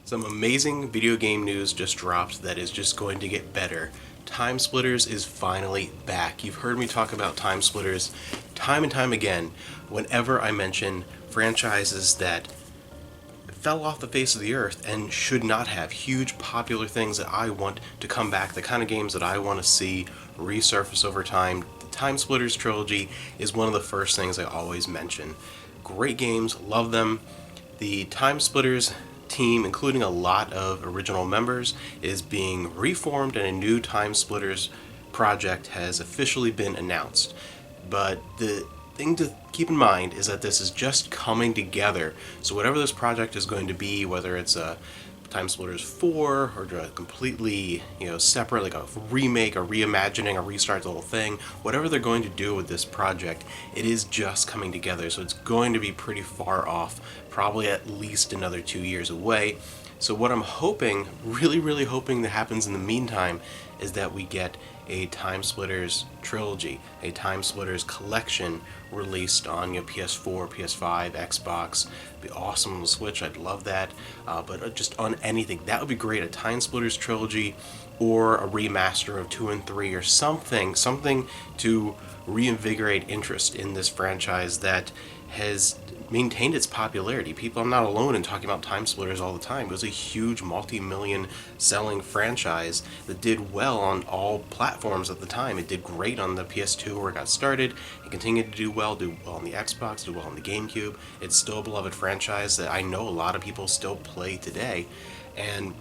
Some amazing video game news just dropped that is just going to get better. TimeSplitters is finally back. You've heard me talk about TimeSplitters time and time again whenever I mention franchises that fell off the face of the earth and should not have. Huge popular things that I want to come back, the kind of games that I want to see resurface over time. The TimeSplitters trilogy is one of the first things I always mention. Great games, love them. The TimeSplitters team, including a lot of original members, is being reformed and a new TimeSplitters project has officially been announced. But the thing to keep in mind is that this is just coming together. So whatever this project is going to be, whether it's a TimeSplitters 4 or a completely, separate, like a remake, a reimagining, a restart, the whole thing, whatever they're going to do with this project, it is just coming together. So it's going to be pretty far off, probably at least another 2 years away. So what I'm hoping, really hoping that happens in the meantime, is that we get a TimeSplitters trilogy, a TimeSplitters collection released on PS4, PS5, Xbox. It'd be awesome on the Switch. I'd love that. But just on anything, that would be great. A TimeSplitters trilogy or a remaster of 2 and 3 or something to reinvigorate interest in this franchise that has maintained its popularity. I'm not alone in talking about TimeSplitters all the time. It was a huge multi-million selling franchise that did well on all platforms at the time. It did great on the PS2 where it got started. It continued to do well on the Xbox, do well on the Gamecube. It's still a beloved franchise that I know a lot of people still play today. And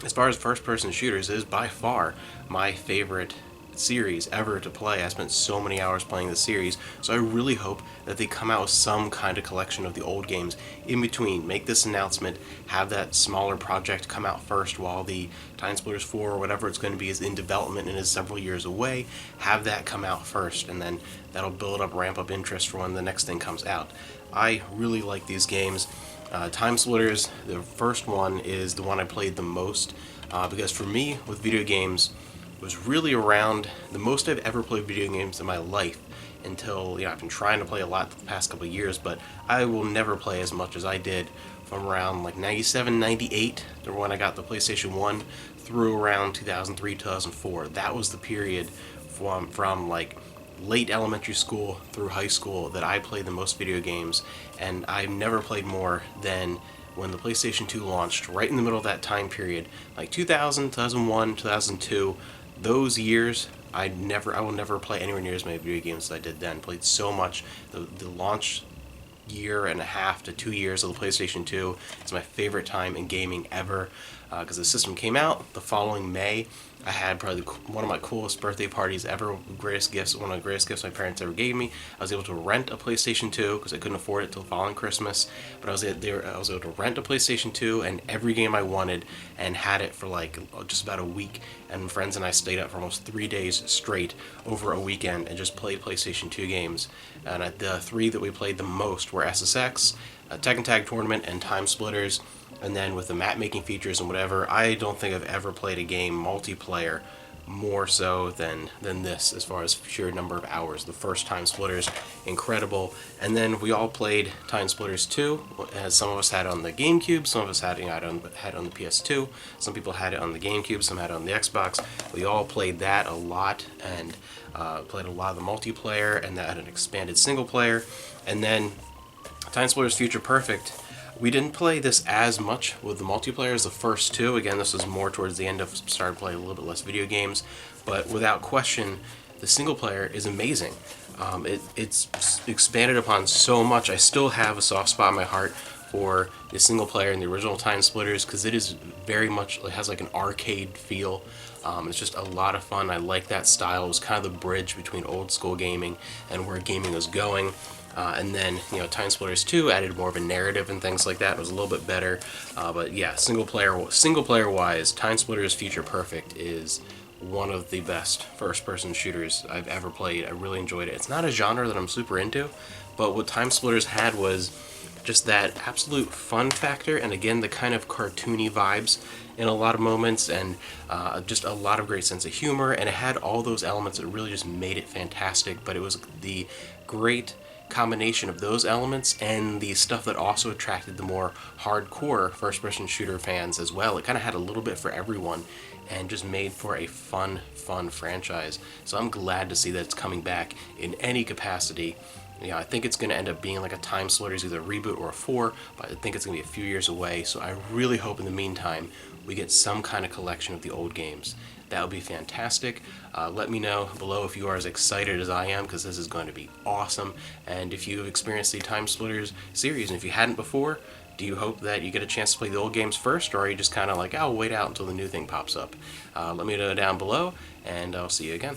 as far as first-person shooters, it is by far my favorite series ever to play. I spent so many hours playing the series, so I really hope that they come out with some kind of collection of the old games in between. Make this announcement, have that smaller project come out first while the TimeSplitters 4 or whatever it's going to be is in development and is several years away. Have that come out first, and then that'll ramp up interest for when the next thing comes out. I really like these games. TimeSplitters, the first one, is the one I played the most because for me, with video games, was really around the most I've ever played video games in my life until, I've been trying to play a lot the past couple of years, but I will never play as much as I did from around like 97, 98, to when I got the PlayStation 1 through around 2003, 2004. That was the period from like late elementary school through high school that I played the most video games, and I've never played more than when the PlayStation 2 launched, right in the middle of that time period, like 2000, 2001, 2002. Those years, I will never play anywhere near as many video games as I did then. Played so much. The launch year and a half to 2 years of the PlayStation 2 is my favorite time in gaming ever, because the system came out the following May. I had probably one of my coolest birthday parties ever, one of the greatest gifts my parents ever gave me. I was able to rent a PlayStation 2 because I couldn't afford it till the following Christmas, but I was able to rent a PlayStation 2 and every game I wanted, and had it for like just about a week. And friends and I stayed up for almost 3 days straight over a weekend and just played PlayStation 2 games. And the three that we played the most were SSX, Tekken Tag Tournament, and TimeSplitters. And then with the map making features and whatever, I don't think I've ever played a game multiplayer more so than this as far as sheer number of hours. The first TimeSplitters, incredible. And then we all played TimeSplitters 2. As some of us had it on the Gamecube, some of us had it on the PS2, some people had it on the Gamecube, some had it on the Xbox. We all played that a lot and played a lot of the multiplayer, and that had an expanded single player. And then TimeSplitters Future Perfect. We didn't play this as much with the multiplayer as the first two. Again, this was more towards the end of started playing a little bit less video games, but without question, the single player is amazing. It's expanded upon so much. I still have a soft spot in my heart for the single player in the original TimeSplitters because it is it has like an arcade feel. It's just a lot of fun. I like that style. It was kind of the bridge between old school gaming and where gaming was going. And then, TimeSplitters 2 added more of a narrative and things like that. It was a little bit better. But yeah, single player wise, TimeSplitters Future Perfect is one of the best first-person shooters I've ever played. I really enjoyed it. It's not a genre that I'm super into, but what TimeSplitters had was just that absolute fun factor, and again, the kind of cartoony vibes in a lot of moments, and just a lot of great sense of humor, and it had all those elements that really just made it fantastic. But it was the great combination of those elements and the stuff that also attracted the more hardcore first-person shooter fans as well. It kind of had a little bit for everyone and just made for a fun franchise. So I'm glad to see that it's coming back in any capacity. Yeah, I think it's going to end up being like a TimeSplitters, either a reboot or a 4, but I think it's going to be a few years away, so I really hope in the meantime we get some kind of collection of the old games. That would be fantastic. Let me know below if you are as excited as I am, because this is going to be awesome. And if you have experienced the TimeSplitters series, and if you hadn't before, do you hope that you get a chance to play the old games first, or are you just kind of like, I'll wait out until the new thing pops up? Let me know down below, and I'll see you again.